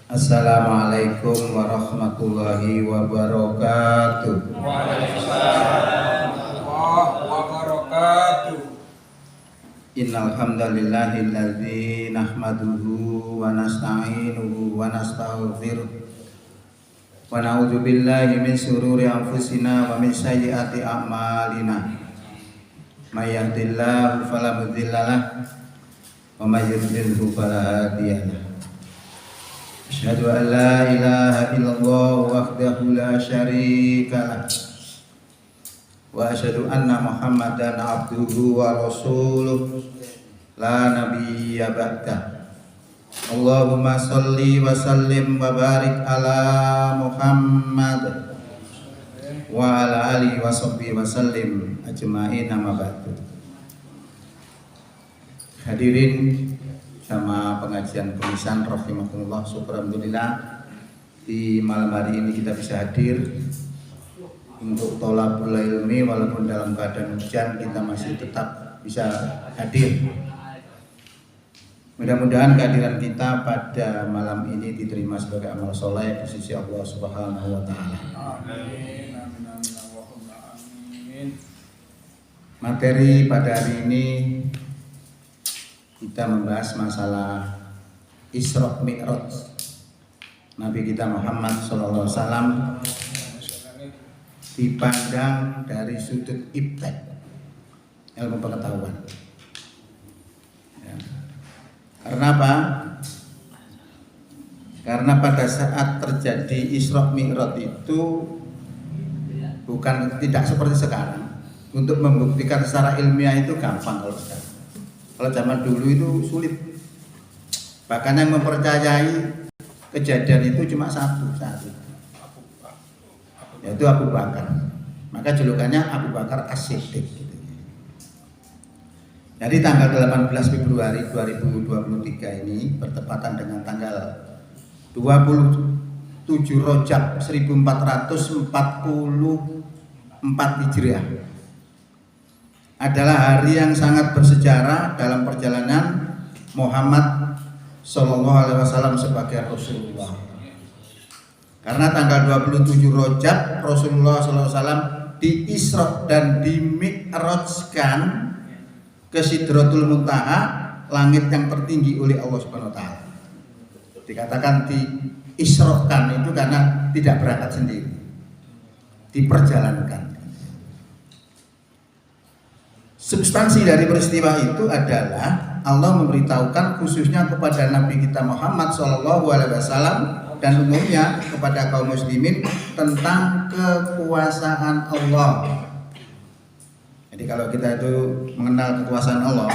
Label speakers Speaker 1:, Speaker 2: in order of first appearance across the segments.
Speaker 1: Assalamualaikum warahmatullahi wabarakatuh.
Speaker 2: Waalaikumsalam warahmatullahi wabarakatuh.
Speaker 1: Innal hamdalillahilladzi nahmaduhu wa nasta'inuhu wa nastaghfiruh wa na'udzu billahi min shururi anfusina wa min sayyiati a'malina. May yahdihillahu fala mudilla lahu wa may yudlilhu fala hadiya lahu. Asyhadu an la ilaha illallah wahdahu la syarika lah wa asyhadu anna Muhammadan abduhu wa rasuluh la nabiyya ba'dah. Allahumma sholli wa sallim wa barik ala Muhammad wa ala alihi wa sahbihi wa sallim ajma'in, amma ba'du. Hadirin sama pengajian pemisahan rahimahullah, syukuralhamdulillah di malam hari ini kita bisa hadir untuk tholabul ilmi. Walaupun dalam keadaan hujan, kita masih tetap bisa hadir. Mudah-mudahan kehadiran kita pada malam ini diterima sebagai amal soleh di sisi Allah Subhanahu wa Ta'ala. Materi pada hari ini kita membahas masalah Isra Mi'raj Nabi kita Muhammad SAW dipandang dari sudut ibtih, ilmu pengetahuan. Ya. Karena apa? Karena pada saat terjadi Isra Mi'raj itu tidak seperti sekarang. Untuk membuktikan secara ilmiah itu gampang kalau sekarang. Kalau zaman dulu itu sulit. Bahkan yang mempercayai kejadian itu cuma satu, yaitu Abu Bakar. Maka julukannya Abu Bakar As-Siddiq. Jadi tanggal 18 Februari 2023 ini bertepatan dengan tanggal 27 Rajab 1444 Hijriah. Adalah hari yang sangat bersejarah dalam perjalanan Muhammad Sallallahu Alaihi Wasallam sebagai Rasulullah. Karena tanggal 27 Rajab Rasulullah Sallallahu Alaihi Wasallam diisra dan dimi'rajkan ke Sidratul Muntaha, langit yang tertinggi oleh Allah Subhanahu Wa Taala. Dikatakan diisrakan itu karena tidak berangkat sendiri, diperjalankan. Substansi dari peristiwa itu adalah Allah memberitahukan khususnya kepada Nabi kita Muhammad SAW dan umumnya kepada kaum muslimin tentang kekuasaan Allah. Jadi kalau kita itu mengenal kekuasaan Allah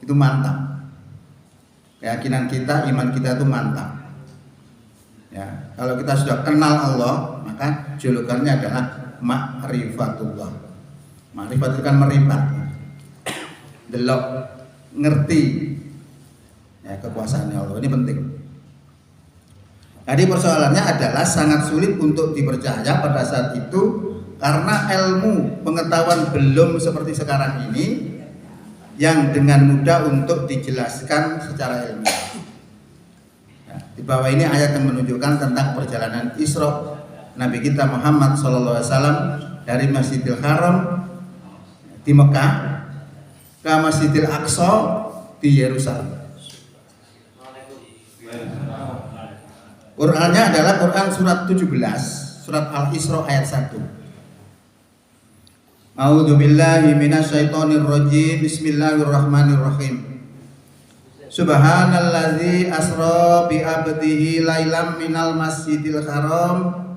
Speaker 1: itu mantap. Keyakinan kita, iman kita itu mantap. Ya, kalau kita sudah kenal Allah, maka julukannya adalah ma'rifatullah. Ma'rifat itu kan meripat, delok, ngerti ya kekuasaannya Allah. Ini penting. Jadi persoalannya adalah sangat sulit untuk dipercaya pada saat itu karena ilmu pengetahuan belum seperti sekarang ini yang dengan mudah untuk dijelaskan secara ilmiah. Ya, di bawah ini ayat yang menunjukkan tentang perjalanan Isra Nabi kita Muhammad SAW dari Masjidil Haram di Mekah ke Masjidil Aqsa di Yerusalem. Qur'annya adalah Quran surat 17, surat Al-Isra ayat 1. A'udzu billahi minasyaitonir rajim. Bismillahirrahmanirrahim. Subhanalladzi asra bi 'abdihi lailam minal masjidil haram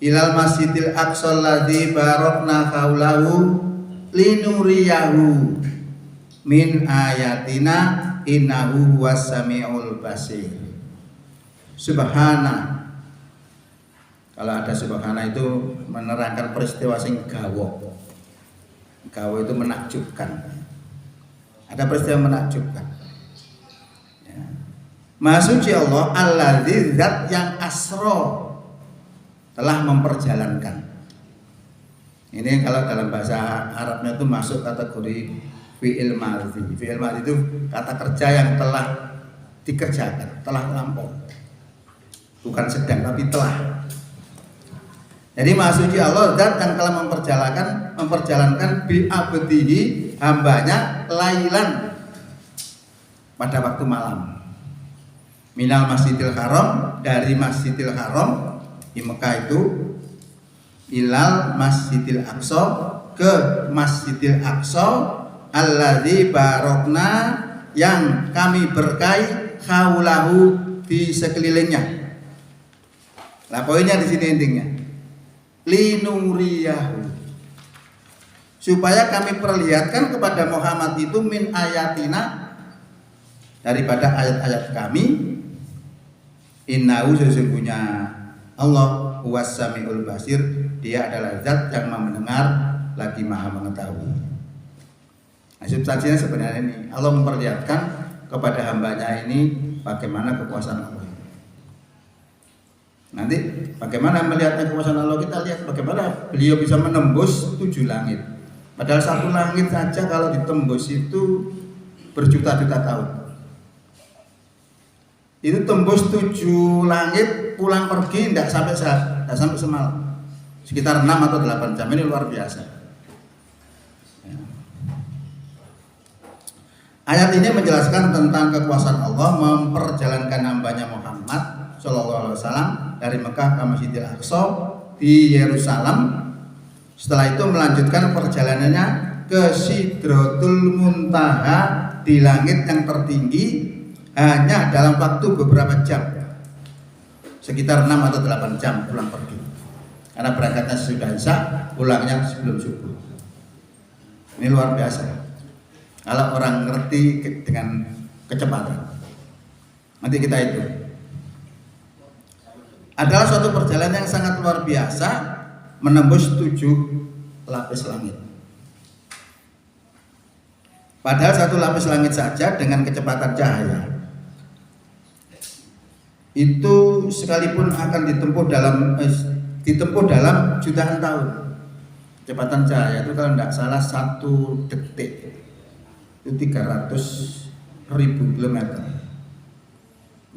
Speaker 1: ilal masjidil aqsa alladzi barakna haulahu linuriyahu min ayatina innahu huwas samiul basir. Subhana, kalau ada subhana itu menerangkan peristiwa sing gawa. Gawa itu menakjubkan. Ada peristiwa menakjubkan. Ya. Maha suci Allah alladzi zat yang asra telah memperjalankan. Ini kalau dalam bahasa Arabnya itu masuk kategori fi'il madhi. Fi'il madhi itu kata kerja yang telah dikerjakan, telah terlampau. Bukan sedang tapi telah. Jadi Maha Suci Allah zat yang telah memperjalankan bi abdihi hambanya lailan pada waktu malam. Minal Masjidil Haram, dari Masjidil Haram di Mekah itu, ilal Masjidil Aqsa, ke Masjidil Aqsa alladzi barokna, yang kami berkahi haulahu, di sekelilingnya. Nah poinnya di sini intinya, linuriyahu, supaya kami perlihatkan kepada Muhammad itu min ayatina, daripada ayat-ayat kami, innahu, sesungguhnya Allah huwas samiul basir, dia adalah zat yang maha mendengar lagi maha mengetahui. Nah, substansinya sebenarnya ini, Allah memperlihatkan kepada hambanya ini bagaimana kekuasaan Allah. Nanti bagaimana melihatnya kekuasaan Allah, kita lihat bagaimana beliau bisa menembus 7 langit. Padahal satu langit saja kalau ditembus itu berjuta-juta tahun. Itu tembus 7 langit, pulang pergi tidak sampai semalam, sekitar 6 atau 8 jam. Ini luar biasa. Ayat ini menjelaskan tentang kekuasaan Allah memperjalankan hambanya Muhammad Shallallahu Alaihi Wasallam dari Mekah ke Masjidil Aqsa di Yerusalem. Setelah itu melanjutkan perjalanannya ke Sidratul Muntaha di langit yang tertinggi hanya dalam waktu beberapa jam, sekitar 6 atau 8 jam pulang pergi. Karena berangkatnya sudah isya, pulangnya sebelum subuh. Ini luar biasa. Kalau orang ngerti dengan kecepatan, nanti kita itu adalah suatu perjalanan yang sangat luar biasa, menembus 7 lapis langit. Padahal satu lapis langit saja dengan kecepatan cahaya itu sekalipun akan ditempuh dalam jutaan tahun. Kecepatan cahaya itu kalau tidak salah 1 detik itu 300.000 kilometer.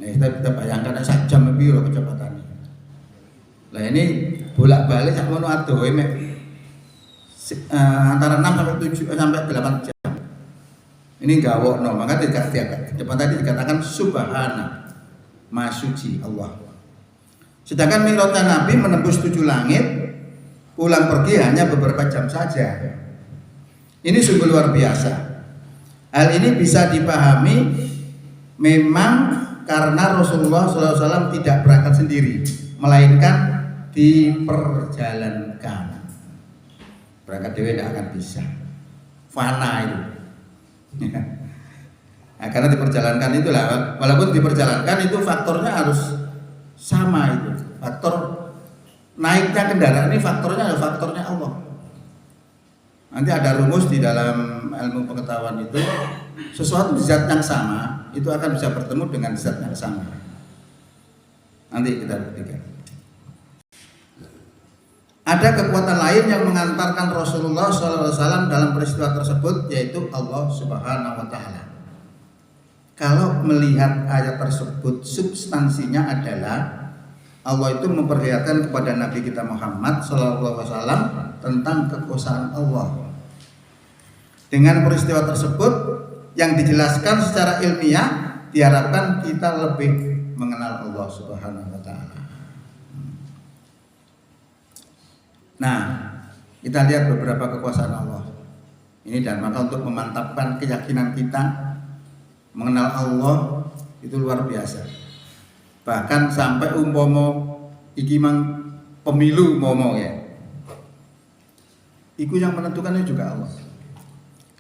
Speaker 1: Nah, kita bayangkan 1 jam lebih loh kecepatannya. Nah ini bolak-balik sak mono adohe antara 6 sampai 8 jam. Ini gawokno, maka kecepatan tadi dikatakan subhana, maha suci Allah. Sedangkan mi'rajnya Nabi menembus 7 langit, pulang pergi hanya beberapa jam saja. Ini sungguh luar biasa. Hal ini bisa dipahami memang karena Rasulullah SAW tidak berangkat sendiri, melainkan diperjalankan. Berangkat dewe tidak akan bisa, fana itu. Nah, karena diperjalankan itulah, walaupun diperjalankan itu faktornya harus sama itu. Faktor naiknya kendaraan ini faktornya adalah faktornya Allah. Nanti ada rumus di dalam ilmu pengetahuan itu, sesuatu zat yang sama itu akan bisa bertemu dengan zat yang sama. Nanti kita buktikan. Ada kekuatan lain yang mengantarkan Rasulullah SAW dalam peristiwa tersebut, yaitu Allah Subhanahu Wa Taala. Kalau melihat ayat tersebut, substansinya adalah Allah itu memperlihatkan kepada Nabi kita Muhammad SAW tentang kekuasaan Allah. Dengan peristiwa tersebut yang dijelaskan secara ilmiah, diharapkan kita lebih mengenal Allah Subhanahu Wa Taala. Nah, kita lihat beberapa kekuasaan Allah ini, dan maka untuk memantapkan keyakinan kita mengenal Allah itu luar biasa. Bahkan sampai umpomo iki mang pemilu umpama ya, itu yang menentukannya juga Allah.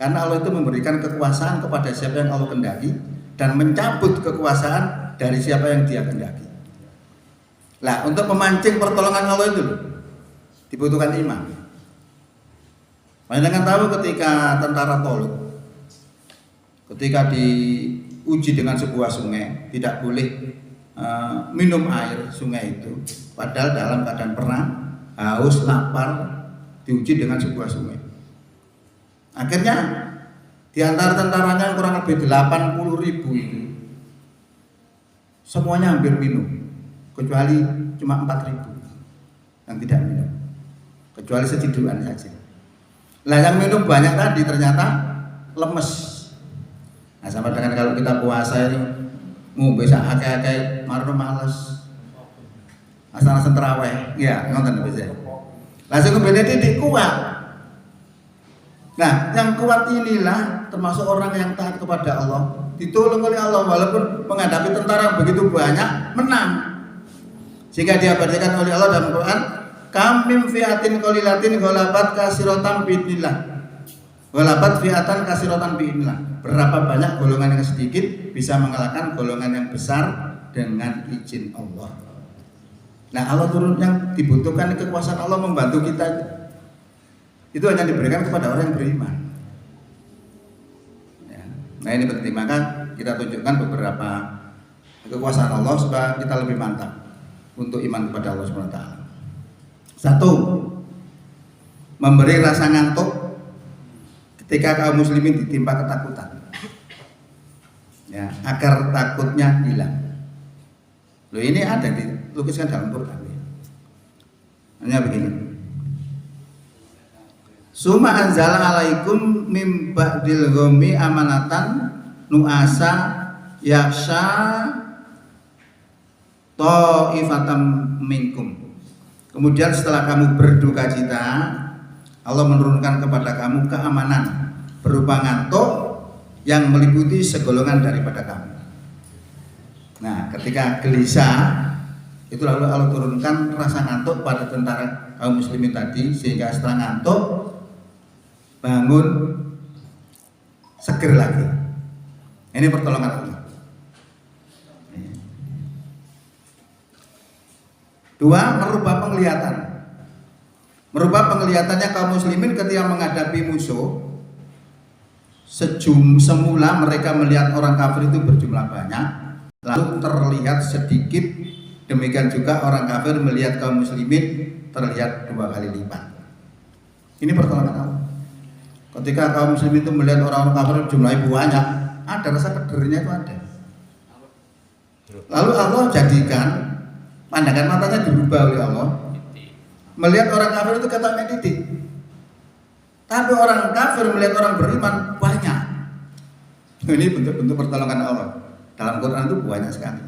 Speaker 1: Karena Allah itu memberikan kekuasaan kepada siapa yang Allah kehendaki dan mencabut kekuasaan dari siapa yang Dia kehendaki. Lah, untuk memancing pertolongan Allah itu dibutuhkan iman. Panjenengan tahu ketika tentara Talut, ketika diuji dengan sebuah sungai, tidak boleh minum air sungai itu, padahal dalam keadaan perang, haus, lapar, diuji dengan sebuah sungai. Akhirnya di antara tentaranya kurang lebih 80.000 itu semuanya hampir minum, kecuali cuma 4.000 yang tidak minum, kecuali sejiduan saja. Lah yang minum banyak tadi ternyata lemes. Nah sama dengan kalau kita puasa ini ngombe sak akeh-akeh marno males. Asal-asal terawih, ya nonton bisa. Langsung ngombe titik kuat. Nah, yang kuat inilah termasuk orang yang taat kepada Allah, ditolong oleh Allah walaupun menghadapi tentara yang begitu banyak, menang. Sehingga diabadikan oleh Allah dalam Quran, kam mim fiatin qalilatin ghalabat kasiratan biidnillah. Ghalabat fiatan kasiratan biidnillah. Berapa banyak golongan yang sedikit bisa mengalahkan golongan yang besar dengan izin Allah. Nah, Allah turun yang dibutuhkan kekuasaan Allah membantu kita. Itu hanya diberikan kepada orang yang beriman. Ya. Nah ini penting, maka kita tunjukkan beberapa kekuasaan Allah supaya kita lebih mantap untuk iman kepada Allah SWT. Satu, memberi rasa ngantuk ketika kaum muslimin ditimpa ketakutan, ya, agar takutnya hilang. Loh ini ada dilukiskan dalam Quran. Hanya begini. Suma anzala alaikum mim ba'dil ghammi amanatan nu'asa yaksha ta'ifatam minkum. Kemudian setelah kamu berduka cita, Allah menurunkan kepada kamu keamanan berupa ngantuk yang meliputi segolongan daripada kamu. Nah, ketika gelisah itu lalu Allah turunkan rasa ngantuk pada tentara kaum muslimin tadi, sehingga setelah ngantuk bangun seger lagi. Ini pertolongan Allah. Dua, merubah penglihatan. Merubah penglihatannya kaum muslimin ketika menghadapi musuh. Semula mereka melihat orang kafir itu berjumlah banyak, lalu terlihat sedikit. Demikian juga orang kafir melihat kaum muslimin terlihat 2 kali lipat. Ini pertolongan Allah. Ketika kaum muslimin itu melihat orang-orang kafir jumlahnya banyak, ada rasa kedernya itu ada. Lalu Allah jadikan pandangan matanya dirubah oleh Allah, melihat orang kafir itu ketoknya titik. Tapi orang kafir melihat orang beriman banyak. Ini bentuk-bentuk pertolongan Allah. Dalam Quran itu banyak sekali.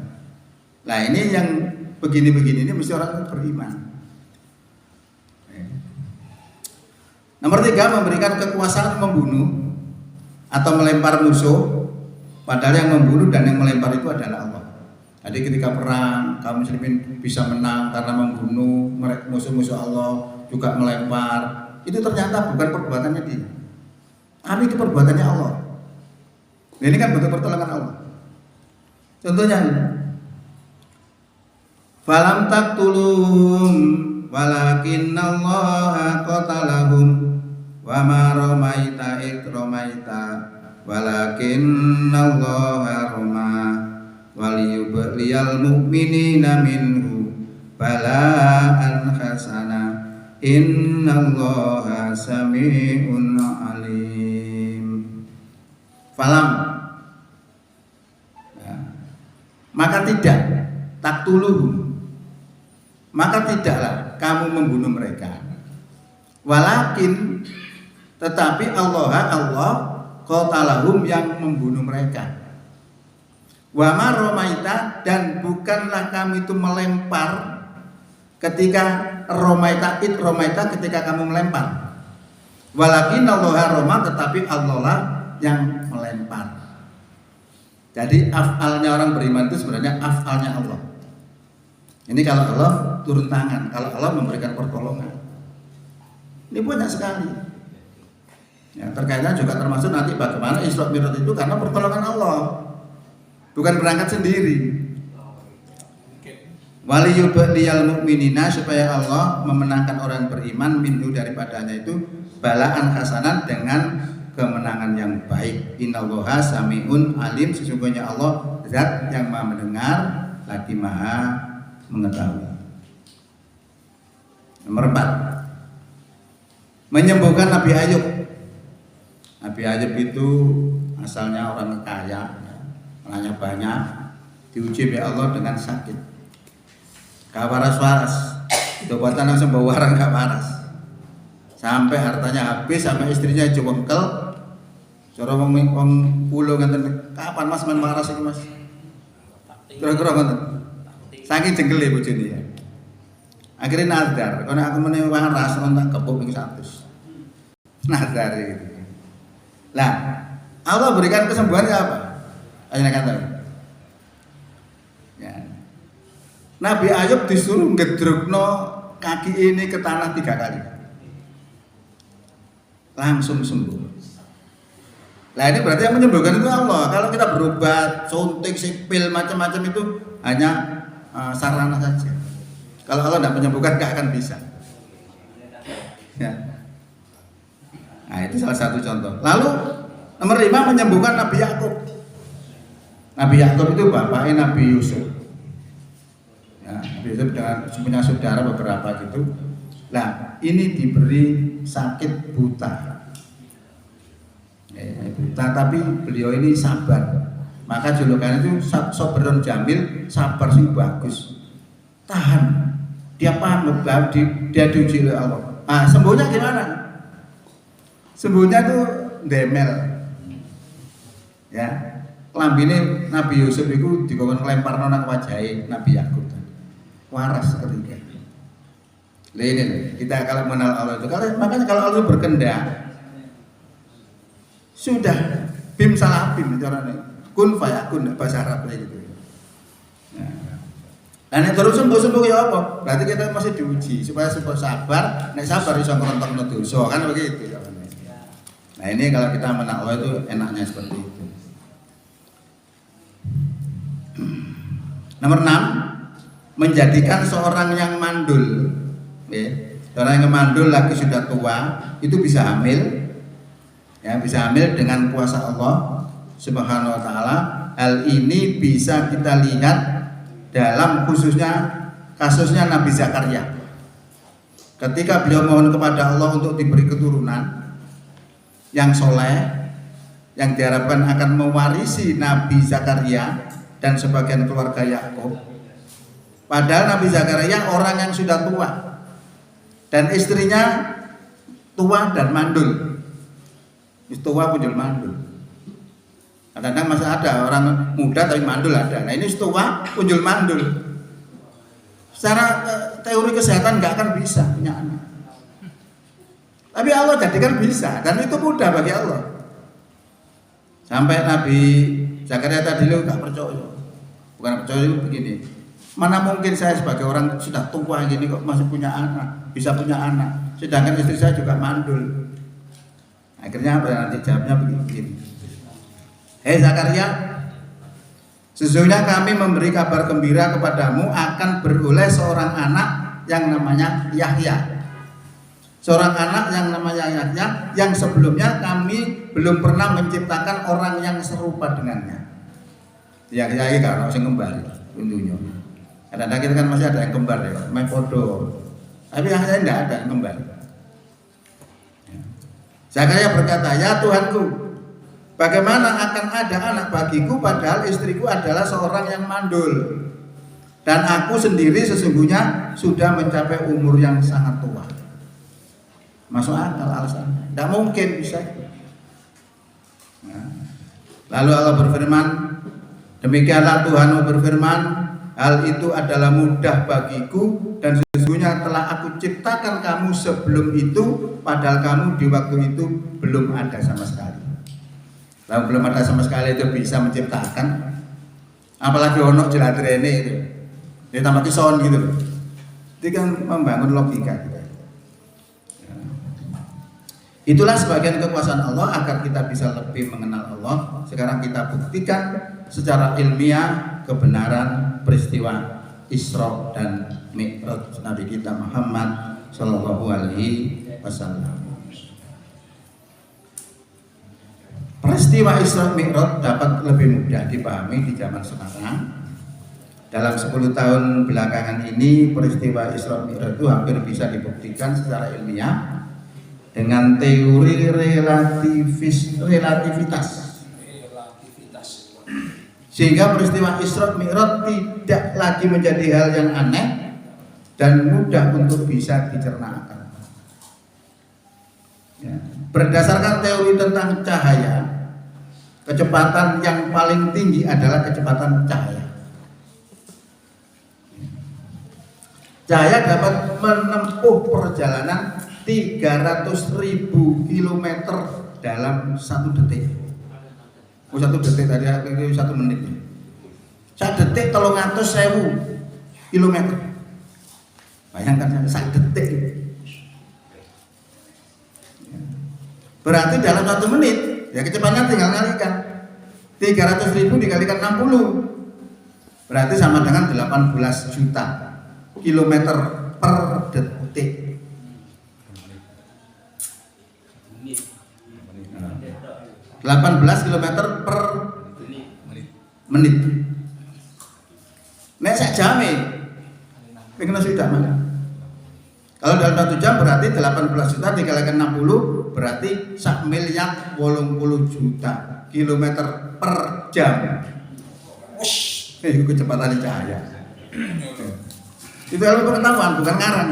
Speaker 1: Nah ini yang begini-begini ini mesti orang beriman. Nomor 3, memberikan kekuasaan membunuh atau melempar musuh, padahal yang membunuh dan yang melempar itu adalah Allah. Jadi ketika perang, kaum muslimin bisa menang karena membunuh musuh-musuh Allah, juga melempar. Itu ternyata bukan perbuatannya dia, tapi itu perbuatannya Allah. Nah, ini kan bentuk pertolongan Allah. Contohnya, falam taqtuluhum walakinnallaha qatalahum wa ma ramaita id ramaita walakinnallaha rama waliyubliyal mu'minina minhu bala'an hasana innallaha sami'un alim. Falam, ya, maka tidak taktuluhum, maka tidaklah kamu membunuh mereka. Walakin, tetapi Allah qatalahum yang membunuh mereka. Wa ma romaita, dan bukanlah kamu itu melempar ketika romaita ketika kamu melempar. Walakin Allah roma, tetapi Allah lah yang melempar. Jadi af'alnya orang beriman itu sebenarnya af'alnya Allah. Ini kalau Allah turun tangan, kalau Allah memberikan pertolongan. Ini banyak sekali. Ya, terkaitnya juga termasuk nanti bagaimana Isra Mi'raj itu karena pertolongan Allah, bukan berangkat sendiri. Waliyubliyal mu'minina, supaya Allah memenangkan orang beriman minhu daripadanya itu balaan hasanan dengan kemenangan yang baik. Innallaha sami'un alim, sesungguhnya Allah zat yang maha mendengar lagi maha mengetahui. Nomor 4, menyembuhkan Nabi Ayub. Nabi Ayub itu asalnya orang kaya, anaknya banyak, diuji oleh Allah dengan sakit. Gak waras-waras. Dobatan langsung bawa orang gak waras. Sampai hartanya habis, sampai istrinya jengkel. Cara wong pulo ngenten, kapan Mas men waras iki Mas? Kira-kira ngoten. Saking jengkele bojone ya. Akhirnya nadar, karena aku meneh waras tak kepuk ping 100. Nadar gitu. Lah, Allah berikan kesembuhan apa? Ayo kata. Ya. Nabi Ayub disuruh ngedrukno kaki ini ke tanah 3 kali. Langsung sembuh. Nah ini berarti yang menyembuhkan itu Allah. Kalau kita berobat, suntik, sipil, macam-macam itu hanya sarana saja. Kalau Allah tidak menyembuhkan, nggak akan bisa. Ya. Nah itu salah satu contoh. Lalu nomor 5 menyembuhkan Nabi Yakub. Nabi Yakub itu bapaknya Nabi Yusuf. Ya, Nabi Yusuf dengan punya saudara beberapa gitu. Nah ini diberi sakit buta. Tapi beliau ini sabar. Maka julukan itu Sabrun Jamil, sabar sih bagus. Tahan. Dia paham, dia diuji oleh Allah. Nah, sembuhnya gimana? Sembuhnya itu demel. Ya. Lambine Nabi Yusuf itu dikon nglempar nang wajahe Nabi Yakub. Waras ketika. Ini kita kalau mengenal Allah itu, makanya kalau Allah berkehendak sudah bim salah bim caranya kun fayakun bahasa Arabnya gitu. Nah, nek terus sembuh ya apa? Berarti kita masih diuji supaya sabar, nek sabar iso ngrontokno dosa kan begitu ya. Nah, ini kalau kita mengenal Allah itu enaknya seperti itu. Nomor 6, menjadikan seorang yang mandul, ya. Orang yang mandul lagi sudah tua itu bisa hamil. Ya, bisa hamil dengan kuasa Allah Subhanahu wa taala. Hal ini bisa kita lihat dalam khususnya kasusnya Nabi Zakaria. Ketika beliau mohon kepada Allah untuk diberi keturunan yang soleh, yang diharapkan akan mewarisi Nabi Zakaria dan sebagian keluarga Yakub. Padahal Nabi Zakaria orang yang sudah tua dan istrinya tua dan mandul. Tua punjul mandul. Kadang-kadang masih ada orang muda tapi mandul ada. Nah ini tua punjul mandul. Secara teori kesehatan nggak akan bisa punya anak. Tapi Allah jadikan bisa dan itu mudah bagi Allah. Sampai Nabi Zakaria tadi lu nggak percaya. Bukan percaya itu begini. Mana mungkin saya sebagai orang sudah tua gini kok masih punya anak, bisa punya anak. Sedangkan istri saya juga mandul. Akhirnya apa nanti jawabnya begini. Hei Zakaria, sesungguhnya kami memberi kabar gembira kepadamu akan beroleh seorang anak yang namanya Yahya. Seorang anak yang namanya Yahya yang sebelumnya kami belum pernah menciptakan orang yang serupa dengannya. Yahya ini kan harus kembar tentunya. Kadang-kadang kita kan masih ada yang kembar ya, main foto. Tapi Yahya tidak ada yang kembar. Zakaria berkata, ya Tuhanku, bagaimana akan ada anak bagiku padahal istriku adalah seorang yang mandul dan aku sendiri sesungguhnya sudah mencapai umur yang sangat tua. Masuk akal alasan? Tidak mungkin bisa. Nah, lalu Allah berfirman, demikianlah Tuhanmu berfirman, hal itu adalah mudah bagiku dan sesungguhnya telah aku ciptakan kamu sebelum itu padahal kamu di waktu itu belum ada sama sekali. Lalu belum ada sama sekali itu bisa menciptakan, apalagi ono jelatrene itu ditambah kison gitu. Itu kan membangun logika kita. Itulah sebagian kekuasaan Allah agar kita bisa lebih mengenal Allah. Sekarang kita buktikan secara ilmiah kebenaran peristiwa Isra dan Mi'raj Nabi kita Muhammad Sallallahu Alaihi Wasallam. Peristiwa Isra Mi'raj dapat lebih mudah dipahami di zaman sekarang. Dalam 10 tahun belakangan ini peristiwa Isra Mi'raj itu hampir bisa dibuktikan secara ilmiah dengan teori relativitas. Sehingga peristiwa Isra Mi'raj tidak lagi menjadi hal yang aneh dan mudah untuk bisa dicernakan. Ya. Berdasarkan teori tentang cahaya, kecepatan yang paling tinggi adalah kecepatan cahaya. Cahaya dapat menempuh perjalanan 300.000 km dalam 1 detik. Oh, 1 detik tadi, 1 menit. 1 detik 300.000 km. Bayangkan 1 detik. Berarti dalam 1 menit, ya kecepatannya tinggal kalikan 300.000 dikalikan 60, berarti sama dengan 18 juta kilometer per detik. 18 kilometer per menit. Nek sak jame pengen sudah mana? Kalau dalam 1 jam berarti 18 juta dikalikan 60, berarti 1.080.000.000 kilometer per jam. Itu kecepatan cahaya. Itu ilmu pengetahuan, bukan ngarang.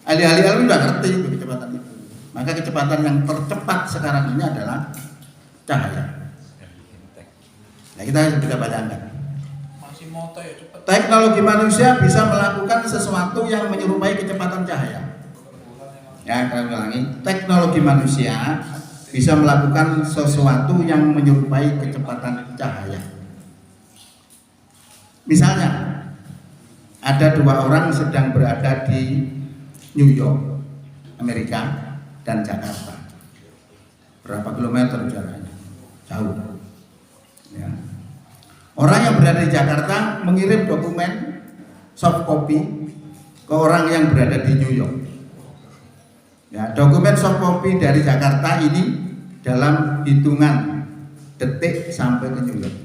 Speaker 1: Ahli-ahli ilmu sudah ngerti itu kecepatan itu. Maka kecepatan yang tercepat sekarang ini adalah cahaya. Nah, kita bisa bayangkan. Teknologi manusia bisa melakukan sesuatu yang menyerupai kecepatan cahaya. Ya, kami ulangi. Teknologi manusia bisa melakukan sesuatu yang menyerupai kecepatan cahaya. Misalnya, ada 2 orang sedang berada di New York, Amerika, dan Jakarta. Berapa kilometer jaraknya? Jauh. Ya. Orang yang berada di Jakarta mengirim dokumen soft copy ke orang yang berada di New York. Ya, dokumen soft copy dari Jakarta ini dalam hitungan detik sampai ke New York.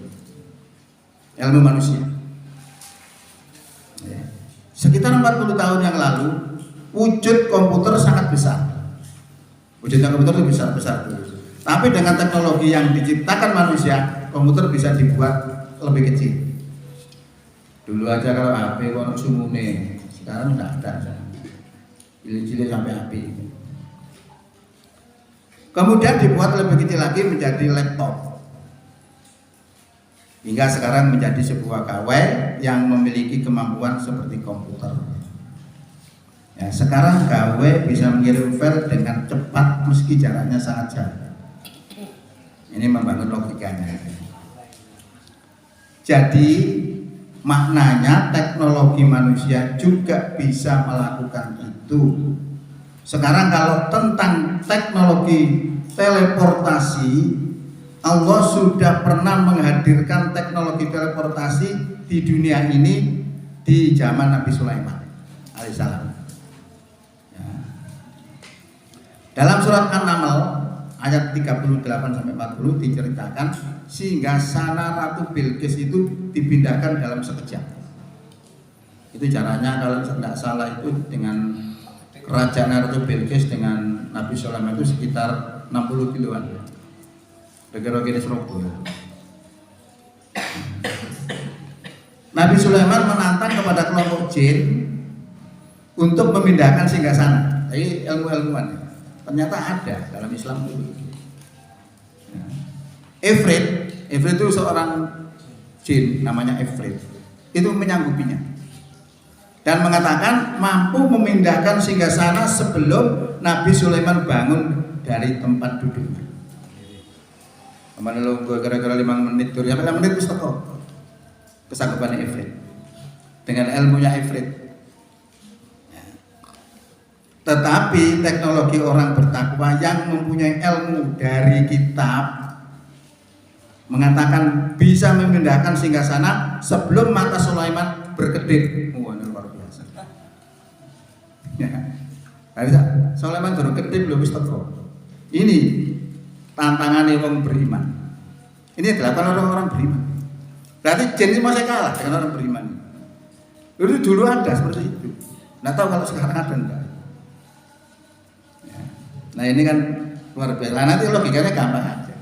Speaker 1: Ilmu manusia. Ya. Sekitar 40 tahun yang lalu, wujud komputer sangat besar. Wujudnya komputer itu besar-besar dulu. Tapi dengan teknologi yang diciptakan manusia, komputer bisa dibuat lebih kecil. Dulu aja kalau HP kono sumune, sekarang enggak ada. Cilik-cilik sampai HP. Kemudian dibuat lebih kecil lagi menjadi laptop. Hingga sekarang menjadi sebuah gawai yang memiliki kemampuan seperti komputer. Ya, sekarang gawai bisa mengirim file dengan cepat meski jaraknya sangat jauh. Ini membangun logikanya. Jadi maknanya teknologi manusia juga bisa melakukan itu. Sekarang kalau tentang teknologi teleportasi, Allah sudah pernah menghadirkan teknologi teleportasi di dunia ini di zaman Nabi Sulaiman alaihissalam. Ya. Dalam surat An-Naml ayat 38-40 diceritakan sehinggasana Ratu Bilqis itu dipindahkan dalam sekejap. Itu caranya kalau tidak salah itu dengan kerajaan Ratu Bilqis dengan Nabi Sulaiman itu sekitar 60 kiloan. Kira-kira Surabaya. Nabi Sulaiman menantang kepada kelompok jin untuk memindahkan singgasana. Jadi ilmu-ilmuwan ternyata ada dalam Islam itu. Ifrit itu seorang jin namanya Ifrit. Itu menyanggupinya dan mengatakan mampu memindahkan singgasana sebelum Nabi Sulaiman bangun dari tempat duduknya. Kemana lo gara-gara 5 menit tur, 5 menit wis teko. Kesanggupan Ifrit dengan ilmunya Ifrit. Tetapi teknologi orang bertakwa yang mempunyai ilmu dari kitab mengatakan bisa memindahkan singgasana sebelum mata Sulaiman berkedip. Wah, luar biasa. Ya. Sulaiman baru kedip belum wis teko. Ini tantangan orang beriman. Ini dilakukan orang-orang beriman. Berarti jin ini masih kalah dengan orang beriman. Dulu ada seperti itu. Nggak tahu kalau sekarang ada enggak. Ya. Nah ini kan luar biasa. Nah, nanti logikanya gampang aja.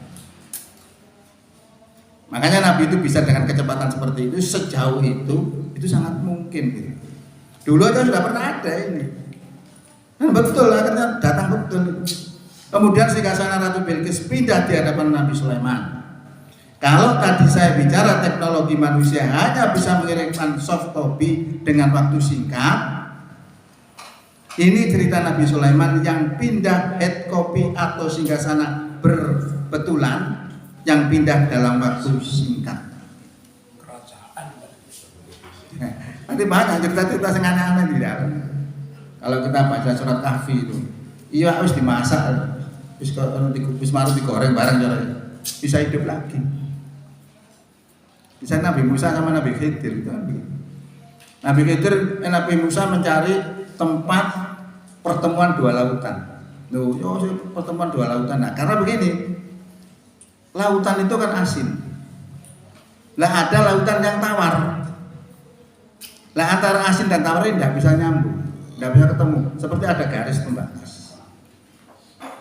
Speaker 1: Makanya Nabi itu bisa dengan kecepatan seperti itu, sejauh itu sangat mungkin gitu. Dulu aja sudah pernah ada ini. Nah, betul, akhirnya datang betul. Kemudian Singgasana Ratu Bilqis pindah di hadapan Nabi Sulaiman. Kalau tadi saya bicara teknologi manusia hanya bisa mengirimkan soft copy dengan waktu singkat, ini cerita Nabi Sulaiman yang pindah head copy atau singgasana berbetulan, yang pindah dalam waktu singkat. Nanti banyak cerita-cerita yang aneh-aneh di dalam. Kalau kita baca surat Kahfi itu, iya harus dimasak, habis marut digoreng bareng bisa hidup lagi. Bisa Nabi Musa sama Nabi Khidir itu Nabi Khidir, Nabi Musa mencari tempat pertemuan dua lautan. Pertemuan dua lautan. Nah, karena begini, lautan itu kan asin. Lah ada lautan yang tawar. Lah antara asin dan tawar ini tidak bisa nyambung, tidak bisa ketemu. Seperti ada garis pembatas.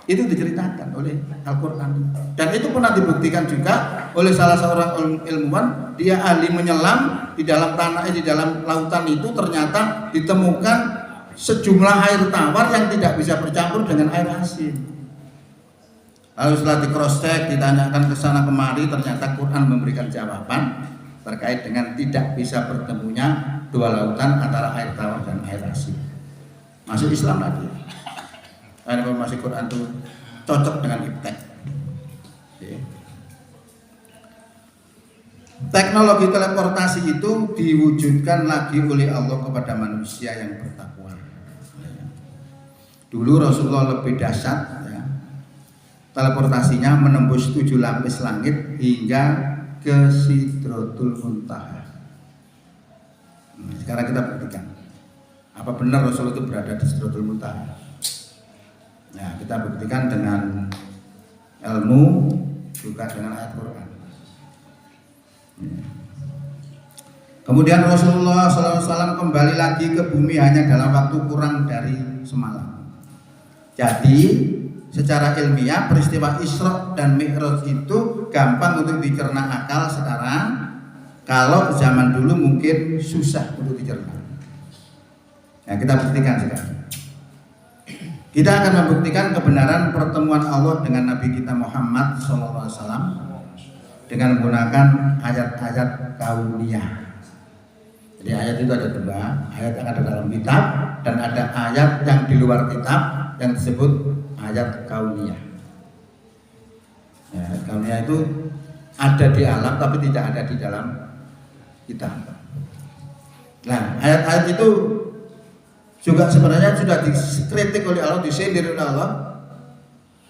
Speaker 1: Itu diceritakan oleh Al-Quran. Dan itu pernah dibuktikan juga oleh salah seorang ilmuwan. Dia ahli menyelam di dalam tanah, di dalam lautan itu ternyata ditemukan sejumlah air tawar yang tidak bisa bercampur dengan air asin. Lalu setelah di cross check, ditanyakan ke sana kemari, ternyata Quran memberikan jawaban terkait dengan tidak bisa bertemunya dua lautan antara air tawar dan air asin. Masuk Islam lagi. Karena informasi Quran itu cocok dengan iptek. Teknologi teleportasi itu diwujudkan lagi oleh Allah kepada manusia yang bertakwa. Dulu Rasulullah lebih dahsyat, ya. Teleportasinya menembus 7 lapis langit hingga ke Sidratul Muntaha. Sekarang kita buktikan apa benar Rasul itu berada di Sidratul Muntaha. Nah, kita buktikan dengan ilmu, juga dengan ayat Quran. Kemudian Rasulullah SAW kembali lagi ke bumi hanya dalam waktu kurang dari semalam. Jadi secara ilmiah peristiwa Isra dan Mi'raj itu gampang untuk dicerna akal sekarang. Kalau zaman dulu mungkin susah untuk dicerna. Nah, kita buktikan sekarang. Kita akan membuktikan kebenaran pertemuan Allah dengan Nabi kita Muhammad SAW dengan menggunakan ayat-ayat kauniyah. Jadi ayat itu ada dua, ayat yang ada dalam kitab dan ada ayat yang di luar kitab yang disebut ayat kauniyah. Ya, ayat kauniyah itu ada di alam tapi tidak ada di dalam kitab. Nah, ayat-ayat itu juga sebenarnya sudah dikritik oleh Allah, disindir oleh Allah.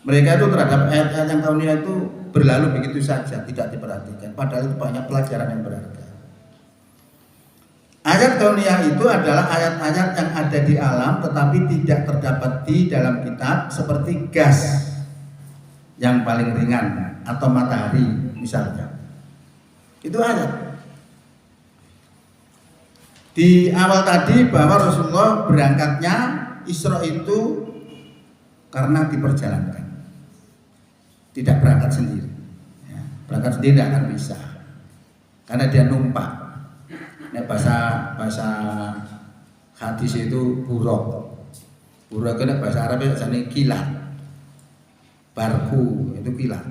Speaker 1: Mereka itu terhadap ayat-ayat yang kauniyah itu berlalu begitu saja, tidak diperhatikan. Padahal itu banyak pelajaran yang berharga. Ayat kauniyah itu adalah ayat-ayat yang ada di alam tetapi tidak terdapat di dalam kitab, seperti gas yang paling ringan atau matahari misalnya. Itu ayat. Di awal tadi bahwa Rasulullah berangkatnya Isra itu karena diperjalankan, tidak berangkat sendiri. Ya, berangkat sendiri tidak akan bisa, karena dia numpak. Nah, bahasa hadis itu buruk. Buruk itu bahasa Arab jadi kilat. Barku itu kilat.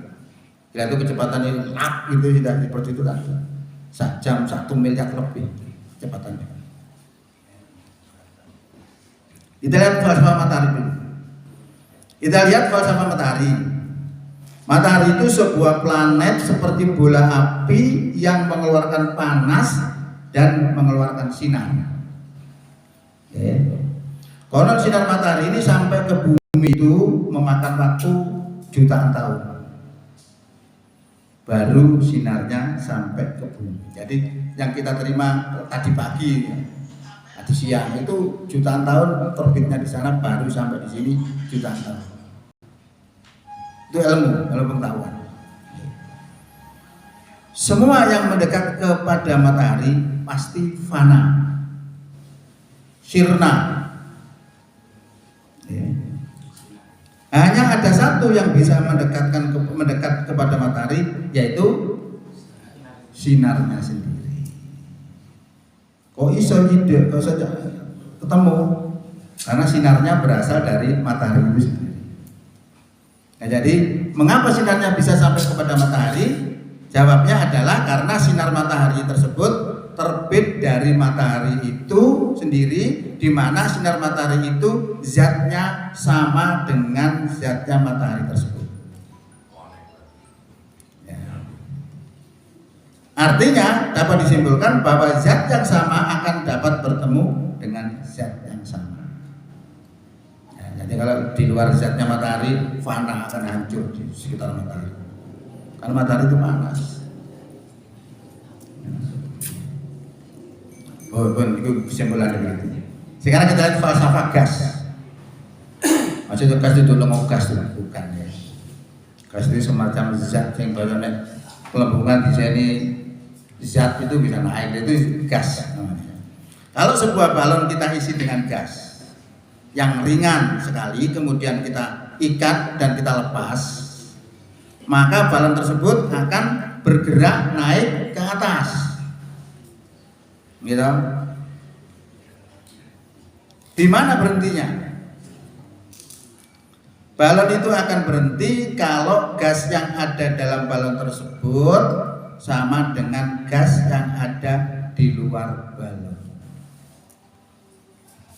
Speaker 1: Kilat itu kecepatannya lap itu tidak seperti itu lagi. 1 jam 1 miliar lebih kecepatannya. Kita lihat falsafah matahari dulu. Kita lihat falsafah matahari. Matahari itu sebuah planet seperti bola api yang mengeluarkan panas dan mengeluarkan sinar. Konon sinar matahari ini sampai ke bumi itu memakan waktu jutaan tahun. Baru sinarnya sampai ke bumi. Jadi yang kita terima tadi pagi, tadi siang itu jutaan tahun terbitnya di sana, baru sampai di sini jutaan tahun. Itu ilmu pengetahuan. Semua yang mendekat kepada matahari pasti fana, sirna. Hanya ada satu yang bisa mendekat kepada matahari, yaitu sinarnya sendiri. Kok iso tidak? Kok saja ketemu? Karena sinarnya berasal dari matahari itu sendiri. Nah, jadi mengapa sinarnya bisa sampai kepada matahari? Jawabnya adalah karena sinar matahari tersebut terbit dari matahari itu sendiri, di mana sinar matahari itu zatnya sama dengan zatnya matahari tersebut. Ya. Artinya dapat disimpulkan bahwa zat yang sama akan dapat bertemu dengan zat yang sama. Jadi kalau di luar zatnya matahari, fana akan hancur di sekitar matahari. Karena matahari itu panas. Itu kesimpulan begitu. Sekarang kita lihat falsafah gas. Maksudnya gas itu ngomong gas itu bukan ya. Gas itu semacam zat yang banyak kelembungan di sini. Zat itu bisa naik, itu gas namanya. Kalau sebuah balon kita isi dengan gas yang ringan sekali, kemudian kita ikat dan kita lepas, maka balon tersebut akan bergerak naik ke atas, gitu. Di mana berhentinya? Balon itu akan berhenti kalau gas yang ada dalam balon tersebut sama dengan gas yang ada di luar balon.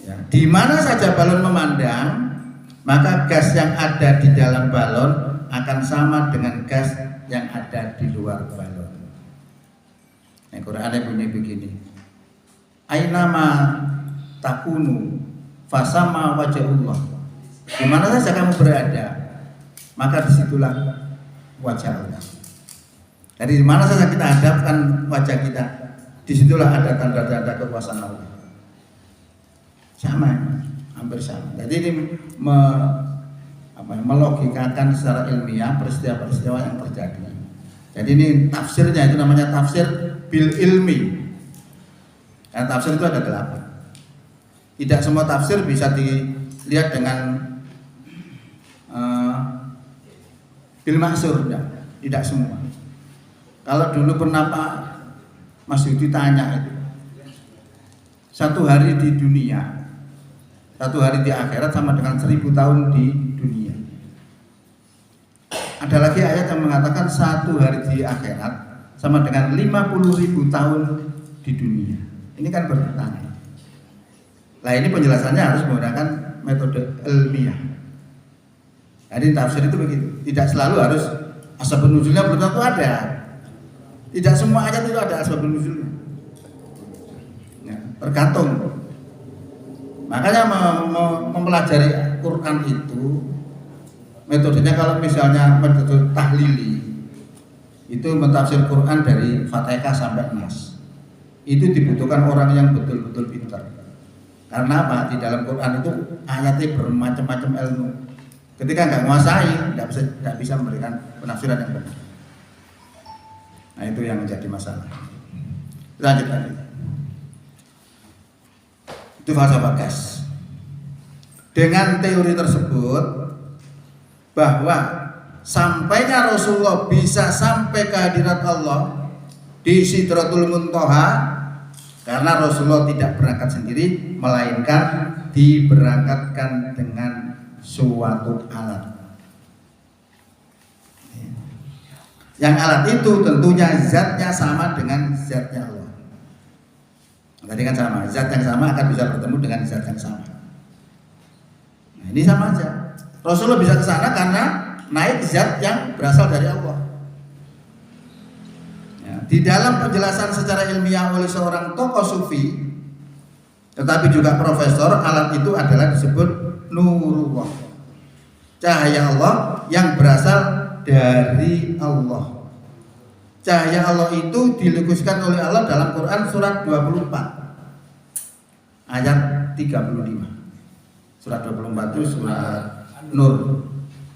Speaker 1: Ya, di mana saja balon memandang, maka gas yang ada di dalam balon akan sama dengan gas yang ada di luar balon. Nah, Quran bunyi begini. Ainama takunu fasama wajhullah. Di mana saja kamu berada, maka disitulah wajah Allah. Jadi di mana saja kita hadapkan wajah kita, disitulah ada tanda-tanda kekuasaan Allah. Sama, hampir sama. Jadi ini melogikakan secara ilmiah peristiwa-peristiwa yang terjadi. Jadi ini tafsirnya, itu namanya tafsir bil ilmi. Karena tafsir itu ada 8. Tidak semua tafsir bisa dilihat dengan bil maksur, tidak semua. Kalau dulu pernah Pak Mas Yudi tanya itu, satu hari di dunia, satu hari di akhirat sama dengan 1000 tahun di dunia. Ada lagi ayat yang mengatakan satu hari di akhirat sama dengan 50.000 tahun di dunia. Ini kan bertentangan. Nah, ini penjelasannya harus menggunakan metode ilmiah. Jadi tafsir itu begitu. Tidak selalu harus asbabun nuzulnya belum tentu ada. Tidak semua ayat itu ada asbabun nuzulnya. Ya, tergantung. Makanya mempelajari Quran itu metodenya, kalau misalnya metode tahlili itu mentafsir Quran dari Fatihah sampai Nas, itu dibutuhkan orang yang betul-betul pintar. Karena apa? Di dalam Quran itu ayatnya bermacam-macam ilmu. Ketika nggak menguasai, tidak bisa memberikan penafsiran yang benar. Nah, itu yang menjadi masalah. Lanjut lagi. Itu falsafah gas. Dengan teori tersebut bahwa sampainya Rasulullah bisa sampai ke hadirat Allah di Sidratul Muntaha karena Rasulullah tidak berangkat sendiri, melainkan diberangkatkan dengan suatu alat. Yang alat itu tentunya zatnya sama dengan zatnya Allah. Tadi kan sama, zat yang sama akan bisa bertemu dengan zat yang sama. Nah, ini sama aja. Rasulullah bisa ke sana karena naik zat yang berasal dari Allah. Ya, di dalam penjelasan secara ilmiah oleh seorang tokoh sufi, tetapi juga profesor, alat itu adalah disebut nurullah, cahaya Allah yang berasal dari Allah. Cahaya Allah itu dilukiskan oleh Allah dalam Quran surat 24 ayat 35. Surat 24 itu surat Nur.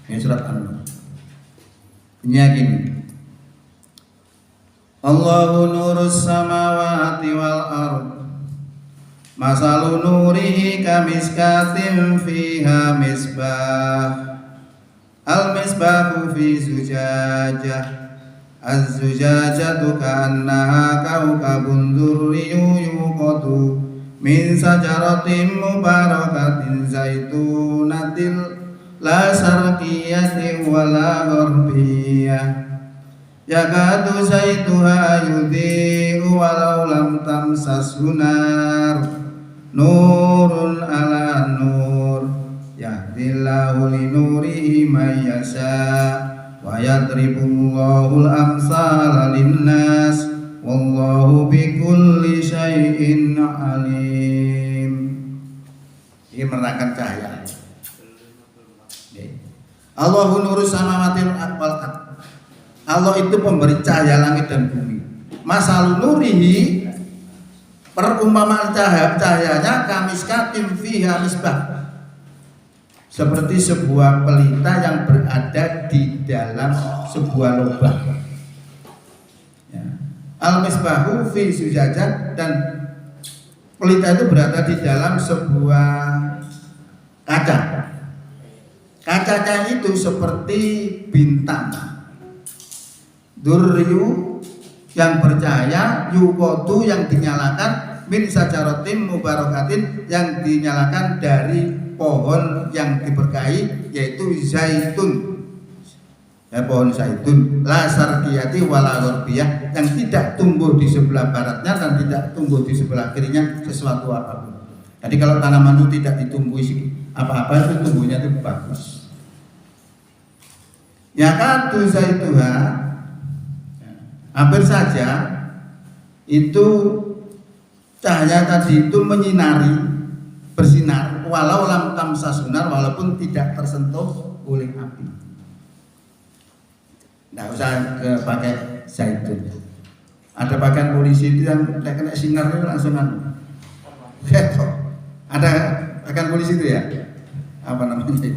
Speaker 1: Ini surat An-Nur. Bunyinya gini. Allahu nurus samawati wal ard. Masalu nurihi kamiskatin fiha misbah. Al misbahu fi zujajah. Az-zujajatu ka'annaha kawkabun durriyun yuqadu min sajaratin mubarakatin zaitunatil la sarqiyatin wala gharbiyah yakadu zaituha yudhi'u walau lam tamsashu nar nurun ala nur yahdillahu linurihi man yasha wa yadribullahul amsala linnas wallahu bikulli syai'in alim. Ini menerangkan cahaya. Allahu nurus samawati wal ardh. Allah itu pemberi cahaya langit dan bumi. Masalun nurihi, perumpamaan cahayanya kamiskatin fiha misbah, seperti sebuah pelita yang berada di dalam sebuah lubang. Ya. Al-misbahu fi zujajah, dan pelita itu berada di dalam sebuah kaca. Kacanya itu seperti bintang. Duryu yang bercahaya, yukodu yang dinyalakan, min sajaratin mubarakatin yang dinyalakan dari pohon yang diberkahi, yaitu zaitun. Pohon zaitun la sarqiyati wala gharbiyah, yang tidak tumbuh di sebelah baratnya dan tidak tumbuh di sebelah kirinya sesuatu apapun. Jadi kalau tanaman itu tidak ditumbuhi apa-apa, itu tumbuhnya itu bagus. Yakadu zaituha, hampir saja itu cahaya tadi itu menyinari, bersinar, walau lam tamsasunar, walaupun tidak tersentuh oleh api. Nggak usah pakai zaitun. Ada pakaian polisi itu yang tidak kena sinar itu langsung ada pakaian polisi itu ya, apa namanya itu?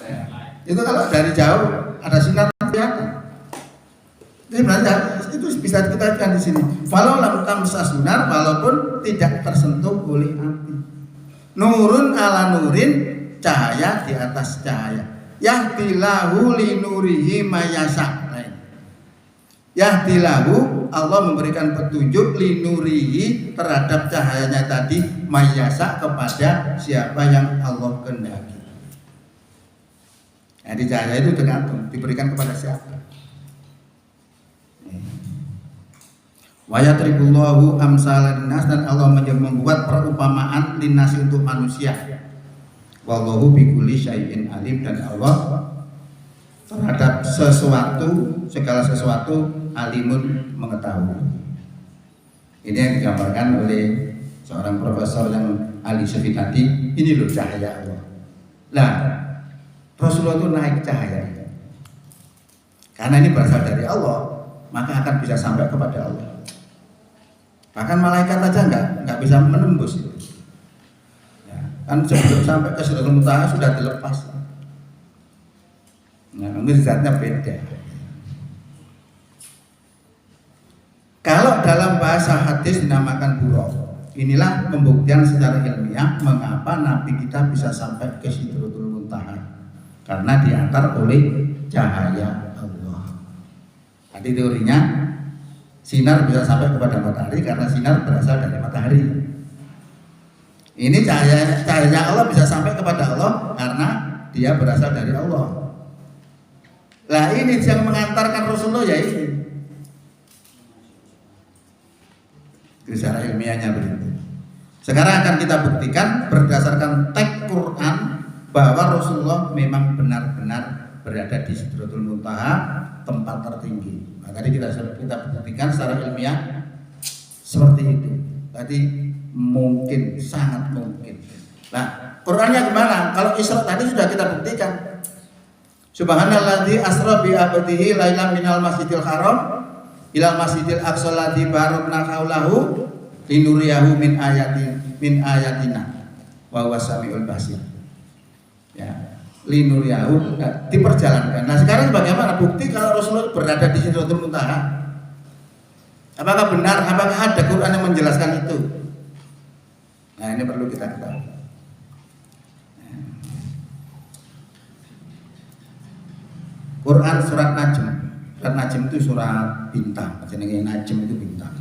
Speaker 1: Ya. Itu kalau dari jauh ada sinar kelihatan. Jadi berarti itu bisa kita lihat di sini. Walau lam tamsasunar, walaupun tidak tersentuh oleh api. Nurun ala nurin, cahaya di atas cahaya. Yahdilahu linurihi mayasa. Yahdilahu, Allah memberikan petunjuk linurihi terhadap cahayanya tadi, mayasa, kepada siapa yang Allah kehendaki. Jadi cahaya itu tergantung diberikan kepada siapa. Wa yatribullahu amsalan nas, dan Allah membuat perumpamaan linnas untuk manusia. Wallahu bikulli syai'in alim, dan Allah terhadap sesuatu, segala sesuatu, alimun, mengetahui. Ini yang digambarkan oleh seorang profesor yang ahli sufi tadi. Ini loh cahaya Allah. Nah, Rasulullah itu naik cahaya. Karena ini berasal dari Allah, maka akan bisa sampai kepada Allah. Bahkan malaikat aja nggak bisa menembus itu. Ya, kan sebelum sampai ke Sidratul Muntaha sudah dilepas. Nah, mungkin zatnya beda. Kalau dalam bahasa hadis dinamakan buraq. Inilah pembuktian secara ilmiah mengapa Nabi kita bisa sampai ke Sidratul Muntaha, karena diantar oleh cahaya Allah. Tadi teorinya sinar bisa sampai kepada matahari karena sinar berasal dari matahari. Ini cahaya Allah bisa sampai kepada Allah karena dia berasal dari Allah. Lah ini yang mengantarkan Rasulullah, ya ini. Itu secara ilmiahnya begitu. Sekarang akan kita buktikan berdasarkan teks Quran bahwa Rasulullah memang benar-benar berada di Sidratul Muntaha, tempat tertinggi. Nah, tadi kita buktikan secara ilmiah seperti itu. Tadi mungkin, sangat mungkin. Nah, Qurannya gimana? Kalau Isra tadi sudah kita buktikan. Subhanalladzi asra bi abdihi lailan minal masjidil haram ilal masjidil aqsa alladzi barakna haulahu linuriyahu min ayatina wa huwas samiul basir. Ya, linuriyahu diperjalankan. Nah, sekarang bagaimana bukti kalau Rasulullah berada di Sidratul Muntaha? Apakah benar? Apakah ada Quran yang menjelaskan itu? Nah, ini perlu kita ketahui. Quran surat Najm Surat Najm itu surat bintang, jenenge Najm itu bintang.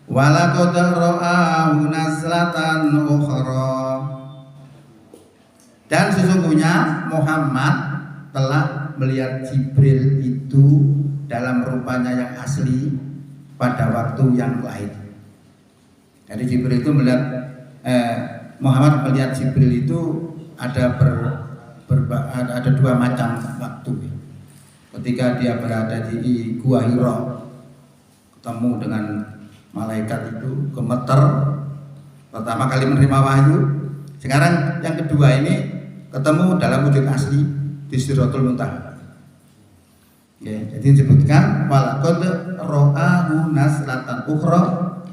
Speaker 1: Walaqad ra'ahu nazlatan ukhra. Dan sesungguhnya Muhammad telah melihat Jibril itu dalam rupanya yang asli pada waktu yang lain. Jadi Jibril itu melihat Muhammad melihat Jibril itu ada ada dua macam waktu. Ketika dia berada di Gua Hira, ketemu dengan malaikat itu, gemeter, pertama kali menerima wahyu. Sekarang yang kedua ini ketemu dalam wujud asli di Sidratul Muntaha. Ya, jadi disebutkan walaqad ra'ahu nazlatan ukhra,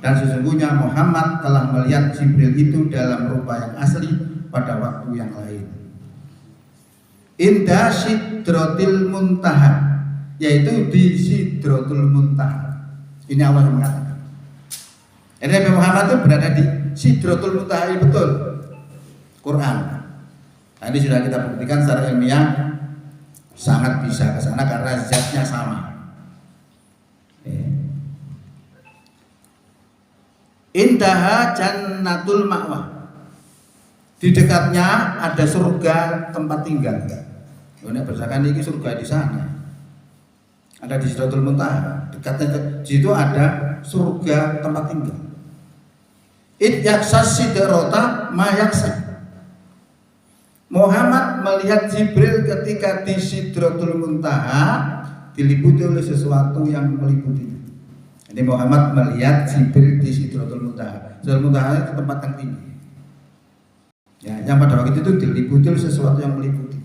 Speaker 1: dan sesungguhnya Muhammad telah melihat Jibril itu dalam rupa yang asli pada waktu yang lain. Inda Sidratil Muntaha, yaitu di Sidratul Muntaha. Ini Allah yang mengatakan. Jadi Nabi Muhammad itu berada di Sidratul Muntaha, betul. Quran. Tadi sudah kita buktikan secara ilmiah sangat bisa ke sana karena zatnya sama. Indaha jannatul ma'wa. Di dekatnya ada surga tempat tinggal. Ini berdasarkan ini surga di sana. Ada di Sidratul Muntaha. Dekatnya di situ ada surga tempat tinggal. Id yaksas sidrata ma yaksa. Muhammad melihat Jibril ketika di Sidratul Muntaha diliputi oleh sesuatu yang meliputinya. Jadi Muhammad melihat Jibril di Sidratul Muntaha. Sidratul Muntaha itu tempat yang tinggi. Ya, yang pada waktu itu diliputi oleh sesuatu yang meliputi.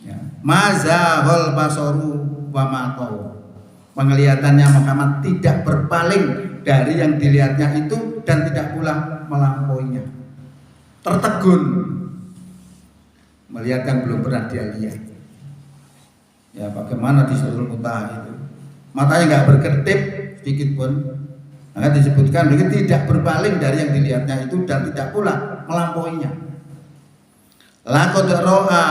Speaker 1: Ya. Mazahul basaru wa maqaw. Penglihatannya Muhammad tidak berpaling dari yang dilihatnya itu dan tidak pula melampauinya. Tertegun melihat yang belum pernah dia lihat. Ya, bagaimana di Sidratul Muntaha itu matanya nggak berkedip sedikit pun. Maka disebutkan dia tidak berpaling dari yang dilihatnya itu dan tidak pula melampauinya. Laqad ra'a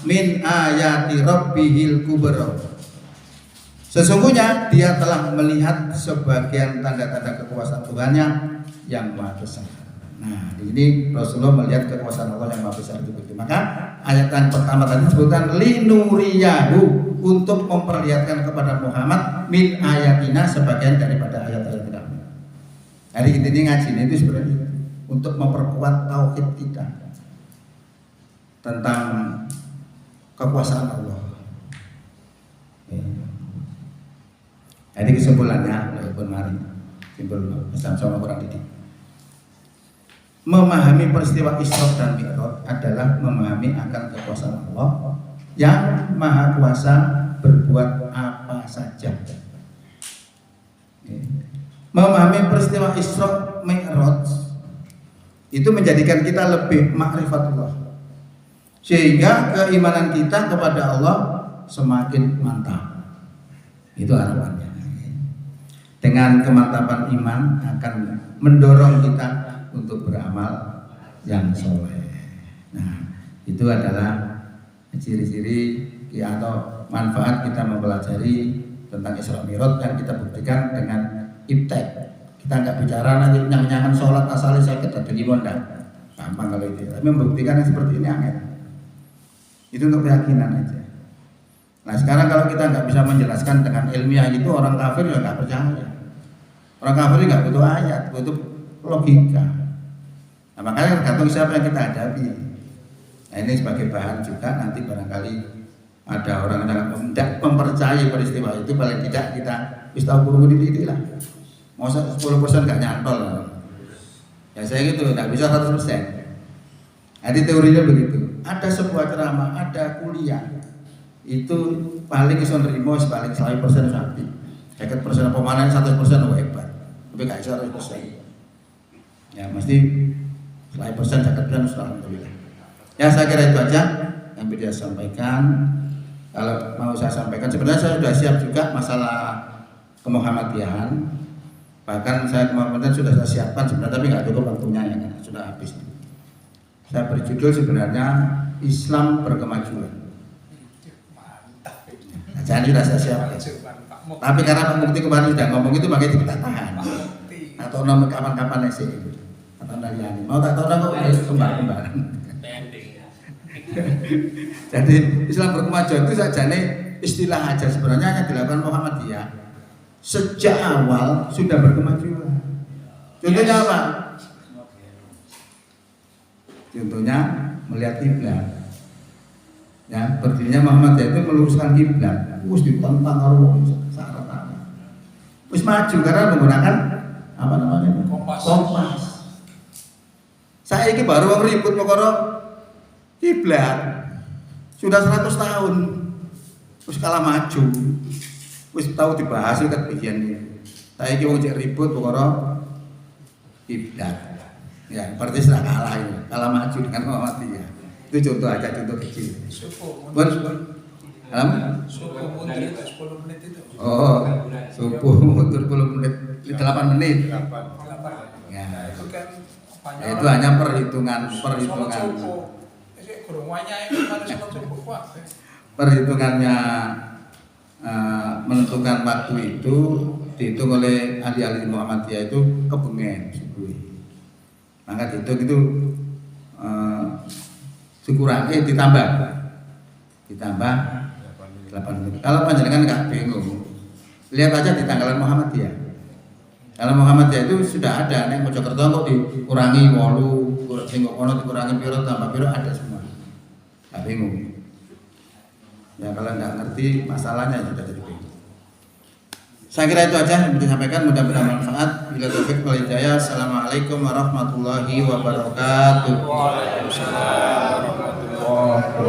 Speaker 1: min ayati rabbihil kubra. Sesungguhnya dia telah melihat sebagian tanda-tanda kekuasaan Tuhannya yang maha besar. Nah, di sini Rasulullah melihat kekuasaan Allah yang maha besar itu. Maka ayat yang pertama tadi disebutkan linuriyahu, untuk memperlihatkan kepada Muhammad min ayatina, sebagian daripada ayat-ayat kami. Hari ini ngaji ini itu sebenarnya untuk memperkuat tauhid kita tentang kekuasaan Allah. Jadi kesimpulannya, mari simpul Islam sama kurang didik. Memahami peristiwa Isra dan Mi'raj adalah memahami akan kekuasaan Allah yang maha kuasa berbuat apa saja. Memahami peristiwa Isra Mi'raj itu menjadikan kita lebih ma'rifatullah, sehingga keimanan kita kepada Allah semakin mantap. Itu harapannya. Dengan kemantapan iman akan mendorong kita untuk beramal yang soleh. Nah, itu adalah ciri-ciri atau manfaat kita mempelajari tentang Isra Mi'raj, dan kita buktikan dengan iptek. Kita nggak bicara nanti nyanyi-nyanyi sholat asal sakit atau gimana, gampang kalau itu. Tapi membuktikan yang seperti ini angin. Itu untuk keyakinan aja. Nah, sekarang kalau kita nggak bisa menjelaskan dengan ilmiah itu, orang kafir ya nggak percaya. Orang kafir nggak butuh ayat, butuh logika. Nah, makanya tergantung siapa yang kita hadapi. Nah, ini sebagai bahan juga nanti barangkali ada orang yang tidak mempercayai peristiwa itu, paling tidak kita bisa tahu guru ini lah. Masa 10% nggak nyantol. Ya saya gitu, nggak bisa 100%. Jadi teorinya begitu. Ada sebuah ceramah, ada kuliah, itu paling bisa nerimo paling 100% sapi. 100% pemanen 100% hebat. Tapi nggak bisa 100%. Ya mesti 100% 100% sudah alhamdulillah. Ya saya kira itu aja yang bisa sampaikan. Kalau mau saya sampaikan, sebenarnya saya sudah siap juga masalah kemuhammadiyahan. Bahkan saya kemarin sudah saya siapkan sebenarnya, tapi nggak cukup waktunya ya, kan sudah habis. Saya berjudul sebenarnya Islam Berkemajuan. Jangan sudah saya siapkan. Tapi karena Pak Mukti kemarin sudah ngomong itu makanya kita tahan. Atau nomor kapan-kapan sih atau naliani. Mau tak tahu kok kembar-kembaran. Jadi Islam berkemajuan itu sajane istilah aja sebenarnya hanya dilakukan Muhammadiyah. Sejak awal sudah berkemajuan. Contohnya apa? Contohnya melihat kiblat. Ya, berdirinya Muhammadiyah itu meluruskan kiblat. Wis ditentang karo saratan. Wis maju karena menggunakan apa namanya? Kompas. Saya ini baru wong ribut perkara kiblat. Sudah 100 tahun. Wis kalah maju. Wis tahu dibahas ket bagian ini. Saya ini wong cek ribut perkara kiblat. Ya, berarti sudah kalah ini. Kalah maju dengan Muhammadiyah. Itu contoh aja, contoh kecil. Buat alam?
Speaker 2: Subuh mundur 10 menit itu.
Speaker 1: Oh, subuh mundur 10 menit, 8 menit. Ya.
Speaker 2: Itu kan
Speaker 1: Ya, itu hanya perhitungan. Perhitungannya menentukan waktu itu dihitung oleh ahli-ahli Muhammadiyah itu kebengen subuh. Maka dihitung itu dikurangi ditambah 8 menit. Kalau panjenengan nggak bingung, lihat aja di tanggalan Muhammadiyah. Kalau Muhammadiyah itu sudah ada, nih Mojokerto kok dikurangi 8, sing kono dikurangi piro tambah piro ada semua. Nggak bingung. Ya kalau nggak ngerti masalahnya sudah jadi bingung. Saya kira itu aja yang bisa disampaikan, mudah-mudahan bermanfaat. Bila taufik wal hidayah. Assalamualaikum warahmatullahi wabarakatuh.
Speaker 2: Waalaikumsalam warahmatullahi wabarakatuh.